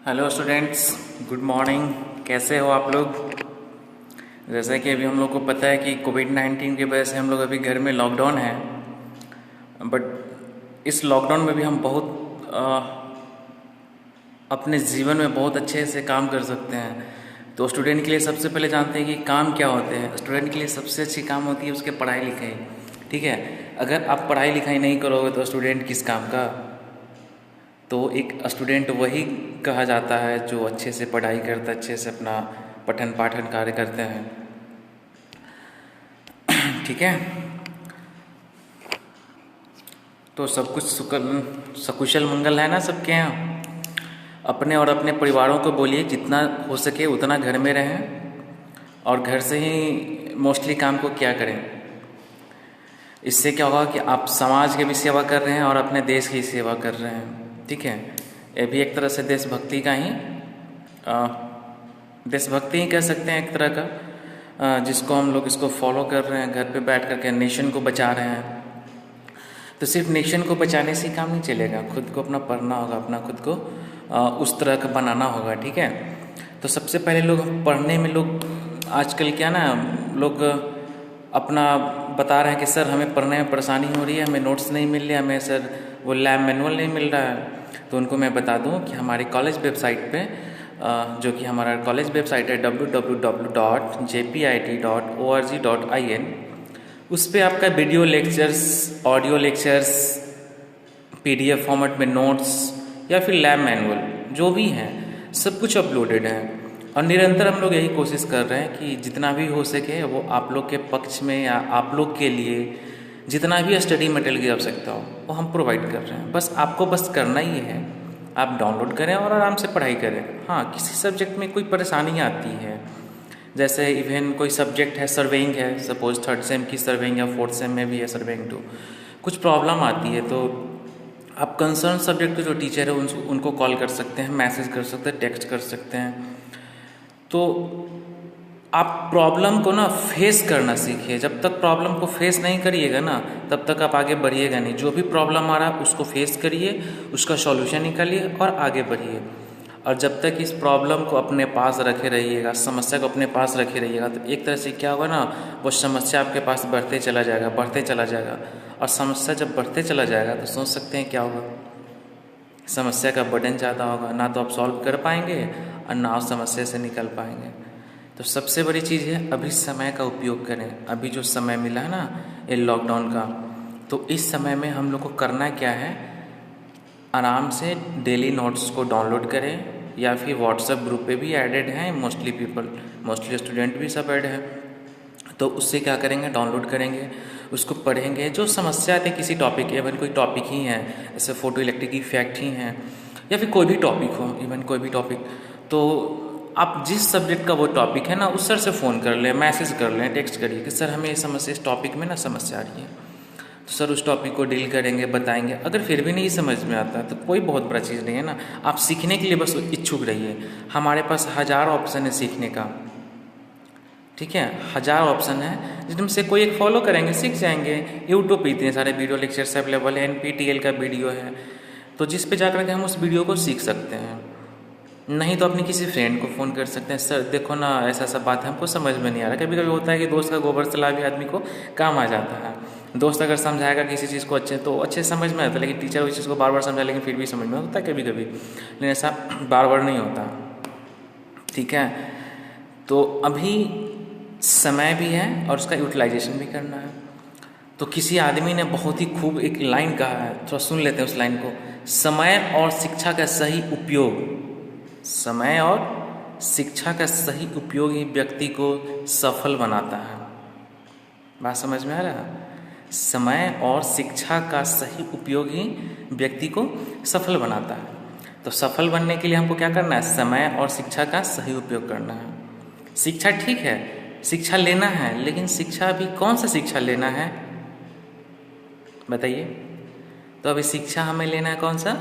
Hello students, good morning. कैसे हो आप लोग? जैसा कि अभी हम लोग को पता है कि कोविड-19 की वजह से हम लोग अभी घर में लॉकडाउन है। बट इस लॉकडाउन में भी हम बहुत अपने जीवन में बहुत अच्छे से काम कर सकते हैं। तो स्टूडेंट के लिए सबसे पहले जानते हैं कि काम क्या होते हैं। स्टूडेंट के लिए सबसे अच्छी काम होती है उसके पढ़ाई लिखाई। ठीक है, अगर आप पढ़ाई लिखाई नहीं करोगे तो स्टूडेंट किस काम का? तो एक स्टूडेंट वही कहा जाता है जो अच्छे से पढ़ाई करता है, अच्छे से अपना पठन पाठन कार्य करते हैं। ठीक है, तो सब कुछ सकुशल मंगल है ना सबके यहाँ? अपने और अपने परिवारों को बोलिए जितना हो सके उतना घर में रहें और घर से ही मोस्टली काम को क्या करें। इससे क्या होगा कि आप समाज की भी सेवा कर रहे हैं और अपने देश की सेवा कर रहे हैं। ठीक है, ये भी एक तरह से देशभक्ति का ही देशभक्ति ही कह सकते हैं एक तरह का, जिसको हम लोग इसको फॉलो कर रहे हैं, घर पे बैठ करके नेशन को बचा रहे हैं। तो सिर्फ नेशन को बचाने से ही काम नहीं चलेगा, खुद को अपना पढ़ना होगा, अपना खुद को उस तरह का बनाना होगा। ठीक है, तो सबसे पहले लोग पढ़ने में लोग आजकल क्या ना, लोग अपना बता रहे हैं कि सर हमें पढ़ने में परेशानी हो रही है, हमें नोट्स नहीं मिल रहे, हमें सर वो लैब मैनुअल नहीं मिल रहा है। तो उनको मैं बता दूं कि हमारी कॉलेज वेबसाइट पे, जो कि हमारा कॉलेज वेबसाइट है www.jpit.org.in, उस पर आपका video lectures, audio lectures, PDF format में नोट्स या फिर लैब मैनुअल जो भी हैं सब कुछ अपलोडेड है। और निरंतर हम लोग यही कोशिश कर रहे हैं कि जितना भी हो सके वो आप लोग के पक्ष में या आप लोग के लिए जितना भी स्टडी मटेरियल की आवश्यकता हो वो हम प्रोवाइड कर रहे हैं। बस आपको बस करना ही है, आप डाउनलोड करें और आराम से पढ़ाई करें। हाँ, किसी सब्जेक्ट में कोई परेशानी आती है, जैसे इवन कोई सब्जेक्ट है, सर्वेइंग है, सपोज 3rd सेम की सर्वेइंग या 4th सेम में भी है सर्वेइंग 2, कुछ प्रॉब्लम आती है तो आप कंसर्न सब्जेक्ट के जो टीचर है उनको कॉल कर सकते हैं, मैसेज कर सकते हैं, टेक्स्ट कर सकते हैं। तो आप प्रॉब्लम को ना फेस करना सीखिए। जब तक प्रॉब्लम को फेस नहीं करिएगा ना तब तक आप आगे बढ़िएगा नहीं। जो भी प्रॉब्लम आ रहा है उसको फेस करिए, उसका सॉल्यूशन निकालिए और आगे बढ़िए। और जब तक इस प्रॉब्लम को अपने पास रखे रहिएगा, समस्या को अपने पास रखे रहिएगा, तो एक तरह से क्या होगा ना, वो समस्या आपके पास बढ़ते चला जाएगा, बढ़ते चला जाएगा। और समस्या जब बढ़ते चला जाएगा तो सोच सकते हैं क्या होगा, समस्या का बर्डन ज़्यादा होगा, ना तो आप सॉल्व कर पाएंगे और ना आप समस्या से निकल पाएंगे। तो सबसे बड़ी चीज़ है अभी समय का उपयोग करें। अभी जो समय मिला है ना ये लॉकडाउन का, तो इस समय में हम लोग को करना क्या है, आराम से डेली नोट्स को डाउनलोड करें या फिर व्हाट्सएप ग्रुप पे भी एडेड हैं मोस्टली स्टूडेंट भी सब ऐड हैं। तो उससे क्या करेंगे, डाउनलोड करेंगे, उसको पढ़ेंगे। जो समस्या आती है किसी टॉपिक, इवन कोई टॉपिक ही है, जैसे फोटो इलेक्ट्रिक इफेक्ट ही है या फिर कोई भी टॉपिक हो, इवन कोई भी टॉपिक, तो आप जिस सब्जेक्ट का वो टॉपिक है ना उस सर से फ़ोन कर लें, मैसेज कर लें, टेक्स्ट करिए कि सर हमें ये समस्या, इस टॉपिक में ना समस्या आ रही है। तो सर उस टॉपिक को डील करेंगे, बताएंगे। अगर फिर भी नहीं समझ में आता तो कोई बहुत बड़ा चीज़ नहीं है ना, आप सीखने के लिए बस इच्छुक रहिए। हमारे पास 1000 ऑप्शन है सीखने का। ठीक है, 1000 ऑप्शन है जिनमें से कोई एक फॉलो करेंगे, सीख जाएंगे। यूट्यूब पे इतने सारे वीडियो लेक्चर्स अवेलेबल है, NPTEL का वीडियो है, तो जिस पे जाकर के हम उस वीडियो को सीख सकते हैं। नहीं तो अपनी किसी फ्रेंड को फ़ोन कर सकते हैं, सर देखो ना ऐसा ऐसा बात है, हमको समझ में नहीं आ रहा। कभी कभी होता है कि दोस्त का गोबर सलाह भी आदमी को काम आ जाता है। दोस्त अगर समझाएगा किसी चीज़ को अच्छे तो अच्छे समझ में आता है, लेकिन टीचर उस चीज़ को बार बार समझाए लेकिन फिर भी समझ में होता है कभी कभी, लेकिन ऐसा बार बार नहीं होता। ठीक है, तो अभी समय भी है और उसका यूटिलाइजेशन भी करना है। तो किसी आदमी ने बहुत ही खूब एक लाइन कहा है, थोड़ा सुन लेते हैं उस लाइन को। समय और शिक्षा का सही उपयोग, समय और शिक्षा का सही उपयोग ही व्यक्ति को सफल बनाता है। बात समझ में आ रहा है? समय और शिक्षा का सही उपयोग ही व्यक्ति को सफल बनाता है। तो सफल बनने के लिए हमको क्या करना है, समय और शिक्षा का सही उपयोग करना है। शिक्षा ठीक है, शिक्षा लेना है, लेकिन शिक्षा अभी कौन सा शिक्षा लेना है बताइए? तो अभी शिक्षा हमें लेना है कौन सा,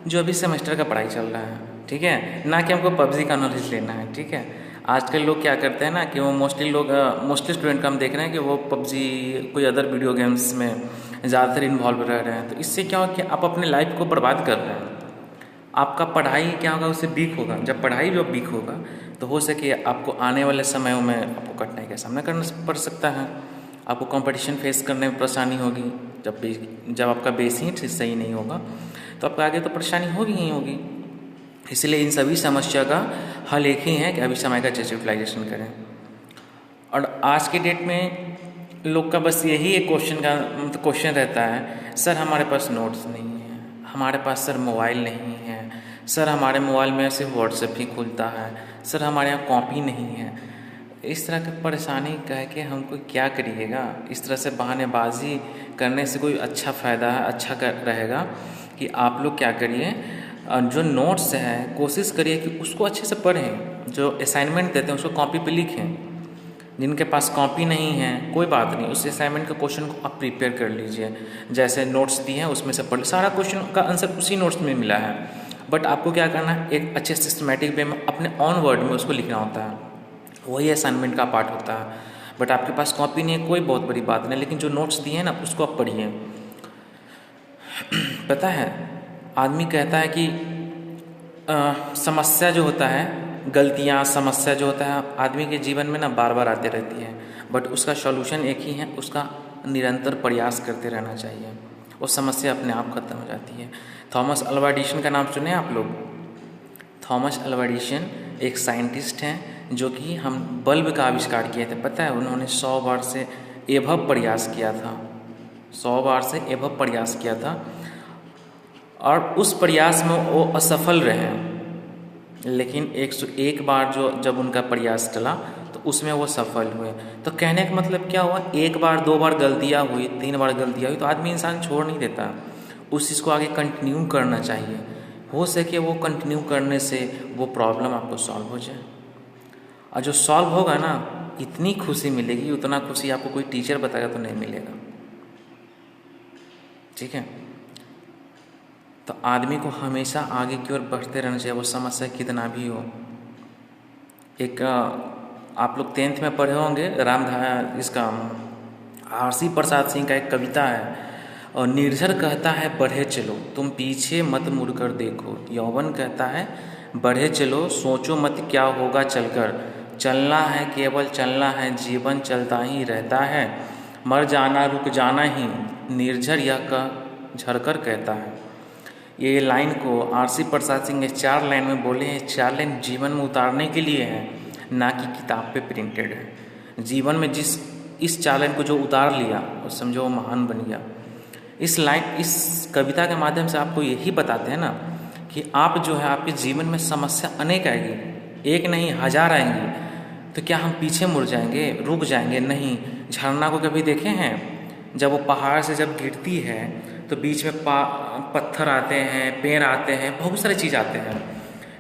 जो अभी सेमेस्टर का पढ़ाई चल रहा है। ठीक है, ना कि हमको PUBG का नॉलेज लेना है। ठीक है, आजकल लोग क्या करते हैं ना कि वो मोस्टली स्टूडेंट का हम देख रहे हैं कि वो PUBG कोई अदर वीडियो गेम्स में ज़्यादातर इन्वॉल्व रह रहे हैं। तो इससे क्या हो कि आप अपने लाइफ को बर्बाद कर रहे हैं। आपका पढ़ाई क्या होगा, उससे वीक होगा। जब पढ़ाई जब वीक होगा तो हो सके आपको आने वाले समयों में आपको कठिनाई का सामना करना पड़ सकता है। आपको कंपटीशन फेस करने में परेशानी होगी। जब आपका बेस ही सही नहीं होगा तो आपको आगे तो परेशानी होगी ही होगी। इसलिए इन सभी समस्या का हल एक ही है कि अभी समय का अच्छे यूटिलाइजेशन करें। और आज के डेट में लोग का बस यही एक क्वेश्चन रहता है, सर हमारे पास नोट्स नहीं है, हमारे पास सर मोबाइल नहीं है, सर हमारे मोबाइल में सिर्फ व्हाट्सएप ही खुलता है, सर हमारे यहाँ कॉपी नहीं है। इस तरह की परेशानी कह के हमको क्या करिएगा। इस तरह से बहानेबाजी करने से कोई अच्छा फ़ायदा है, अच्छा रहेगा कि आप लोग क्या करिए, जो नोट्स है कोशिश करिए कि उसको अच्छे से पढ़ें। जो असाइनमेंट देते हैं उसको कॉपी पे लिखें। जिनके पास कॉपी नहीं है कोई बात नहीं, उस असाइनमेंट के क्वेश्चन को आप प्रिपेयर कर लीजिए। जैसे नोट्स दिए हैं उसमें से पढ़, सारा क्वेश्चन का आंसर उसी नोट्स में मिला है, बट आपको क्या करना है, एक अच्छे सिस्टमेटिक वे में अपने ऑन वर्ड में उसको लिखना होता है। वही असाइनमेंट का पार्ट होता है। बट आपके पास कॉपी नहीं है कोई बहुत बड़ी बात नहीं, लेकिन जो नोट्स दिए हैं ना उसको आप पढ़िए। पता है आदमी कहता है कि समस्या जो होता है, गलतियाँ समस्या जो होता है आदमी के जीवन में ना बार बार आते रहती है, बट उसका सॉल्यूशन एक ही है, उसका निरंतर प्रयास करते रहना चाहिए। वो समस्या अपने आप खत्म हो जाती है। थॉमस अल्वा एडिसन का नाम सुने आप लोग? थॉमस अल्वा एडिसन एक साइंटिस्ट हैं जो कि हम बल्ब का आविष्कार किए थे। पता है उन्होंने 100 बार से एभव प्रयास किया था, 100 बार से एभव प्रयास किया था, और उस प्रयास में वो असफल रहे। लेकिन 101 बार जब उनका प्रयास चला तो उसमें वो सफल हुए। तो कहने का मतलब क्या हुआ, एक बार 2 बार गलतियाँ हुई, 3 बार गलतियाँ हुई तो आदमी इंसान छोड़ नहीं देता, उस चीज़ को आगे कंटिन्यू करना चाहिए। हो सके वो कंटिन्यू करने से वो प्रॉब्लम आपको सॉल्व हो जाए। और जो सॉल्व होगा ना, इतनी खुशी मिलेगी, उतना खुशी आपको कोई टीचर बताएगा तो नहीं मिलेगा। ठीक है, तो आदमी को हमेशा आगे की ओर बढ़ते रहना चाहिए, वो समस्या कितना भी हो। एक आप लोग 10th में पढ़े होंगे, इसका आरसी प्रसाद सिंह का एक कविता है, और निर्झर कहता है बढ़े चलो तुम पीछे मत मुड़कर देखो, यौवन कहता है बढ़े चलो सोचो मत क्या होगा चलकर, चलना है केवल चलना है जीवन चलता ही रहता है, मर जाना रुक जाना ही निर्झर यह झरकर कहता है। ये लाइन को आरसी प्रसाद सिंह ने 4 लाइन में बोले हैं। 4 लाइन जीवन में उतारने के लिए है, ना कि किताब पे प्रिंटेड है। जीवन में इस 4 लाइन को जो उतार लिया वो समझो वो महान बन गया। इस कविता के माध्यम से आपको यही बताते हैं ना कि आप जो है आपके जीवन में समस्या अनेक आएगी, एक नहीं 1000 आएंगी, तो क्या हम पीछे मुड़ जाएंगे, रुक जाएंगे? नहीं। झरना को कभी देखे हैं? जब वो पहाड़ से जब गिरती है तो बीच में पत्थर आते हैं, पेड़ आते हैं, बहुत सारी चीज़ आते हैं।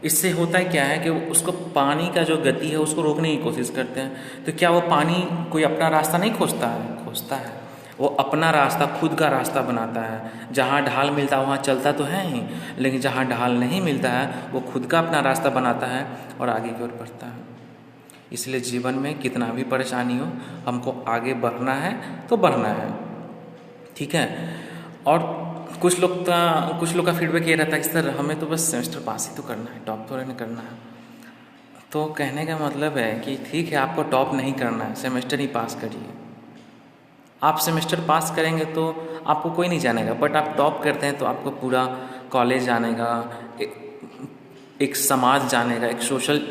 इससे होता है क्या है कि उसको पानी का जो गति है उसको रोकने की कोशिश करते हैं। तो क्या वो पानी कोई अपना रास्ता नहीं खोजता है? खोजता है। वो अपना रास्ता, खुद का रास्ता बनाता है। जहाँ ढाल मिलता है वहाँ चलता तो है ही, लेकिन जहाँ ढाल नहीं मिलता है वो खुद का अपना रास्ता बनाता है और आगे की ओर बढ़ता है। इसलिए जीवन में कितना भी परेशानी हो, हमको आगे बढ़ना है तो बढ़ना है। ठीक है। और कुछ लोग का फीडबैक ये रहता है कि सर हमें तो बस सेमेस्टर पास ही तो करना है, टॉप तो नहीं करना है। तो कहने का मतलब है कि ठीक है, आपको टॉप नहीं करना है, सेमेस्टर ही पास करिए। आप सेमेस्टर पास करेंगे तो आपको कोई नहीं जानेगा, बट आप टॉप करते हैं तो आपको पूरा कॉलेज जानेगा, एक समाज जानेगा, एक सोशल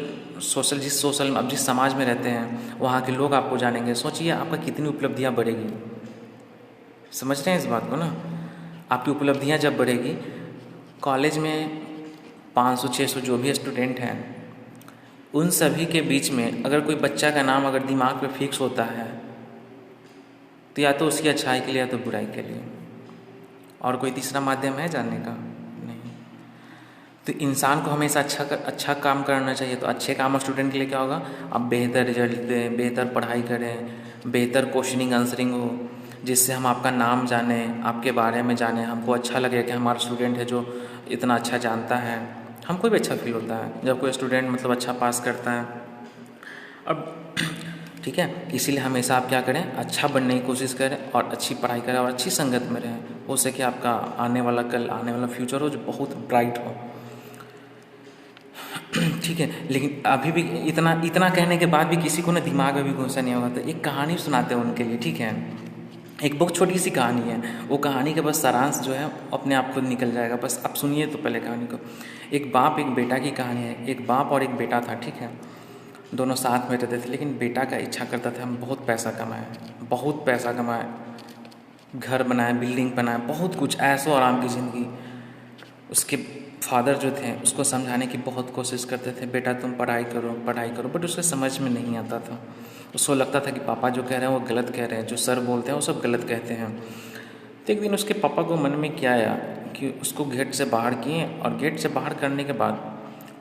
अब जिस समाज में रहते हैं वहाँ के लोग आपको जानेंगे। सोचिए आपका कितनी उपलब्धियाँ बढ़ेगी। समझ रहे हैं इस बात को ना? आपकी उपलब्धियाँ जब बढ़ेगी, कॉलेज में 500-600 जो भी स्टूडेंट हैं उन सभी के बीच में अगर कोई बच्चा का नाम अगर दिमाग पे फिक्स होता है तो या तो उसकी अच्छाई के लिए या तो बुराई के लिए, और कोई तीसरा माध्यम है जानने का? नहीं। तो इंसान को हमेशा अच्छा काम करना चाहिए। तो अच्छे काम स्टूडेंट के लिए क्या होगा, आप बेहतर रिजल्ट दें, बेहतर पढ़ाई करें, बेहतर क्वेश्चनिंग आंसरिंग हो, जिससे हम आपका नाम जाने, आपके बारे में जाने, हमको अच्छा लगे कि हमारा स्टूडेंट है जो इतना अच्छा जानता है। हमको भी अच्छा फील होता है जब कोई स्टूडेंट मतलब अच्छा पास करता है। अब ठीक है, इसीलिए हमेशा आप क्या करें, अच्छा बनने की कोशिश करें और अच्छी पढ़ाई करें और अच्छी संगत में रहें। हो सके आपका आने वाला फ्यूचर हो जो बहुत ब्राइट हो। ठीक है, लेकिन अभी भी इतना इतना कहने के बाद भी किसी को ना दिमाग में भी घुसा नहीं होगा, तो एक कहानी सुनाते हैं उनके लिए, ठीक है। एक बहुत छोटी सी कहानी है, वो कहानी का बस सारांश जो है अपने आप खुद निकल जाएगा, बस आप सुनिए तो पहले कहानी को। एक बाप एक बेटा की कहानी है। एक बाप और एक बेटा था, ठीक है। दोनों साथ में रहते थे, लेकिन बेटा का इच्छा करता था हम बहुत पैसा कमाएं, बहुत पैसा कमाएं, घर बनाए, बिल्डिंग बनाए, बहुत कुछ ऐशो आराम की ज़िंदगी। उसके फादर जो थे उसको समझाने की बहुत कोशिश करते थे, बेटा तुम पढ़ाई करो पढ़ाई करो, बट उसे समझ में नहीं आता था। उसको लगता था कि पापा जो कह रहे हैं वो गलत कह रहे हैं, जो सर बोलते हैं वो सब गलत कहते हैं। तो एक दिन उसके पापा को मन में क्या आया कि उसको गेट से बाहर किए, और गेट से बाहर करने के बाद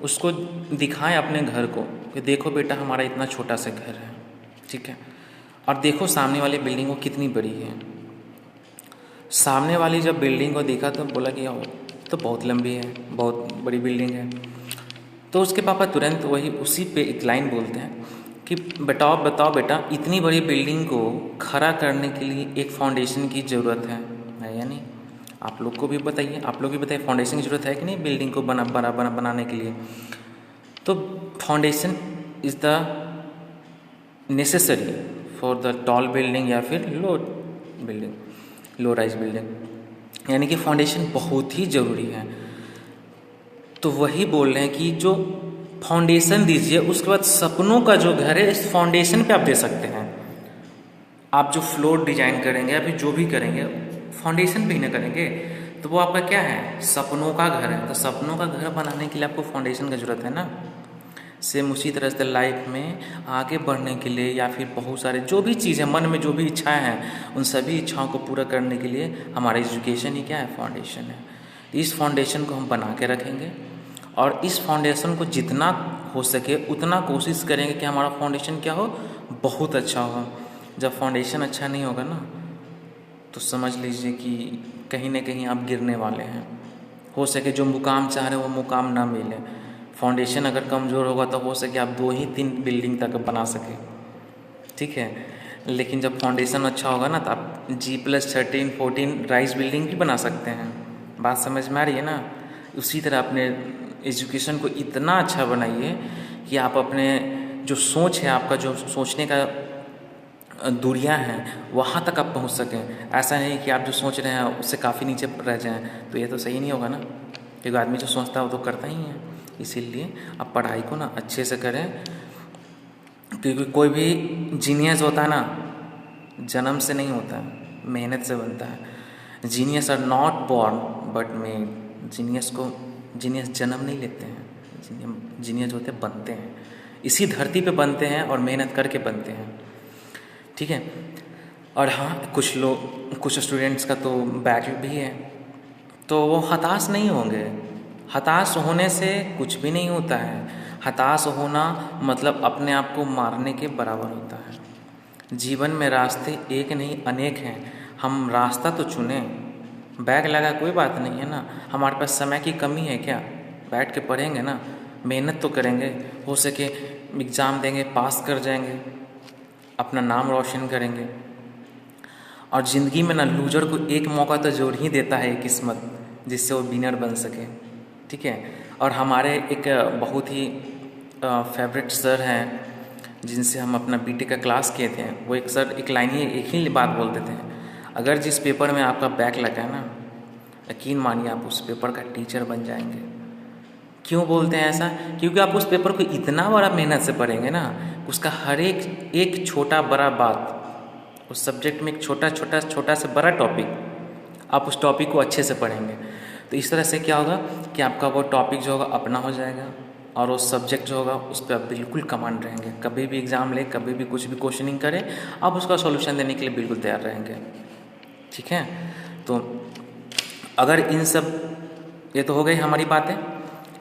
उसको दिखाएं अपने घर को कि देखो बेटा हमारा इतना छोटा सा घर है, ठीक है, और देखो सामने वाली बिल्डिंग वो कितनी बड़ी है। सामने वाली जब बिल्डिंग को देखा तो बोला कि यार तो बहुत लंबी है, बहुत बड़ी बिल्डिंग है। तो उसके पापा तुरंत वही उसी पे एक लाइन बोलते हैं कि बताओ बताओ बेटा, इतनी बड़ी बिल्डिंग को खड़ा करने के लिए एक फाउंडेशन की ज़रूरत है या नहीं? आप लोग को भी बताइए, आप लोग भी बताइए, फाउंडेशन की ज़रूरत है कि नहीं बिल्डिंग को बनाने के लिए? तो foundation is the necessary for the tall building या फिर लो बिल्डिंग, लो राइज बिल्डिंग, यानी कि फाउंडेशन बहुत ही ज़रूरी है। तो वही बोल रहे हैं कि जो फाउंडेशन दीजिए, उसके बाद सपनों का जो घर है इस फाउंडेशन पे आप दे सकते हैं। आप जो फ्लोर डिजाइन करेंगे या फिर जो भी करेंगे फाउंडेशन पे ही ना करेंगे, तो वो आपका क्या है, सपनों का घर है। तो सपनों का घर बनाने के लिए आपको फाउंडेशन की ज़रूरत है ना। सेम उसी तरह से लाइफ में आगे बढ़ने के लिए या फिर बहुत सारे जो भी चीज़ है, मन में जो भी इच्छाएं हैं, उन सभी इच्छाओं को पूरा करने के लिए हमारा एजुकेशन ही क्या है, फाउंडेशन है। इस फाउंडेशन को हम बना के रखेंगे, और इस फाउंडेशन को जितना हो सके उतना कोशिश करेंगे कि हमारा फाउंडेशन क्या हो, बहुत अच्छा हो। जब फाउंडेशन अच्छा नहीं होगा ना, तो समझ लीजिए कि कहीं ना कहीं आप गिरने वाले हैं। हो सके जो मुकाम चाह रहे हैं वो मुकाम ना मिले। फाउंडेशन अगर कमज़ोर होगा तो हो सके आप 2 ही 3 बिल्डिंग तक बना सकें, ठीक है। लेकिन जब फाउंडेशन अच्छा होगा ना, तो आप G+13 14 राइज बिल्डिंग भी बना सकते हैं। बात समझ में आ रही है ना। उसी तरह अपने एजुकेशन को इतना अच्छा बनाइए कि आप अपने जो सोच है, आपका जो सोचने का दूरियां हैं, वहाँ तक आप पहुँच सकें। ऐसा नहीं कि आप जो सोच रहे हैं उससे काफ़ी नीचे रह जाएं, तो ये तो सही नहीं होगा ना। क्योंकि आदमी जो सोचता है वो तो करता ही है। इसीलिए आप पढ़ाई को ना अच्छे से करें, क्योंकि कोई भी जीनियस होता है ना, जन्म से नहीं होता है, मेहनत से बनता है। Genius are not born but made. Genius जन्म नहीं लेते हैं, जीनियस होते बनते हैं, इसी धरती पे बनते हैं और मेहनत करके बनते हैं, ठीक है। और हाँ, कुछ स्टूडेंट्स का तो बैक भी है, तो वो हताश नहीं होंगे। हताश होने से कुछ भी नहीं होता है। हताश होना मतलब अपने आप को मारने के बराबर होता है। जीवन में रास्ते एक नहीं अनेक हैं, हम रास्ता तो चुने। बैग लगा कोई बात नहीं है ना, हमारे पास समय की कमी है क्या? बैठ के पढ़ेंगे ना, मेहनत तो करेंगे, हो सके एग्ज़ाम देंगे, पास कर जाएंगे, अपना नाम रोशन करेंगे। और ज़िंदगी में ना लूजर को एक मौका तो जरूर ही देता है किस्मत, जिससे वो विनर बन सके, ठीक है। और हमारे एक बहुत ही फेवरेट सर हैं जिनसे हम अपना बीटेक का क्लास किए थे, वो एक सर एक ही बात बोलते थे, अगर जिस पेपर में आपका बैक लगा है ना, यकीन मानिए आप उस पेपर का टीचर बन जाएंगे। क्यों बोलते हैं ऐसा? क्योंकि आप उस पेपर को इतना बड़ा मेहनत से पढ़ेंगे ना, उसका हर एक छोटा बड़ा बात, उस सब्जेक्ट में एक छोटा से बड़ा टॉपिक, आप उस टॉपिक को अच्छे से पढ़ेंगे। तो इस तरह से क्या होगा कि आपका वो टॉपिक जो होगा अपना हो जाएगा, और वो सब्जेक्ट जो होगा उस पर आप बिल्कुल कमांड रहेंगे। कभी भी एग्ज़ाम ले, कभी भी कुछ भी क्वेश्चनिंग करें, आप उसका सॉल्यूशन देने के लिए बिल्कुल तैयार रहेंगे, ठीक है। तो अगर इन सब, ये तो हो गई हमारी बातें।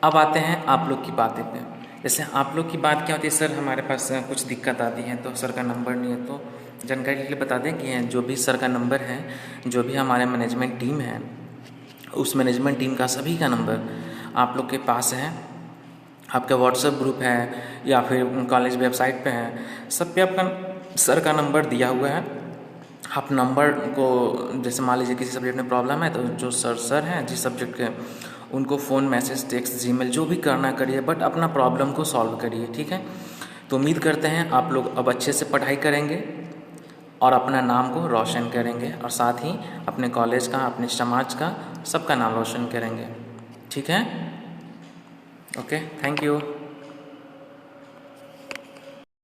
अब आते हैं आप लोग की बातें पे। जैसे आप लोग की बात क्या होती है, सर हमारे पास कुछ दिक्कत आती है तो सर का नंबर नहीं है, तो जानकारी के लिए बता दें कि जो भी सर का नंबर है, जो भी हमारे मैनेजमेंट टीम है, उस मैनेजमेंट टीम का सभी का नंबर आप लोग के पास है। आपका व्हाट्सएप ग्रुप है या फिर कॉलेज वेबसाइट पे है, सब पे आपका सर का नंबर दिया हुआ है। आप नंबर को, जैसे मान लीजिए किसी सब्जेक्ट में प्रॉब्लम है, तो जो सर हैं जिस सब्जेक्ट के, उनको फ़ोन, मैसेज, टेक्स्ट, जीमेल जो भी करना करिए, बट अपना प्रॉब्लम को सॉल्व करिए, ठीक है। तो उम्मीद करते हैं आप लोग अब अच्छे से पढ़ाई करेंगे और अपना नाम को रोशन करेंगे, और साथ ही अपने कॉलेज का, अपने समाज का, सबका नाम रोशन करेंगे, ठीक है। Okay, thank you.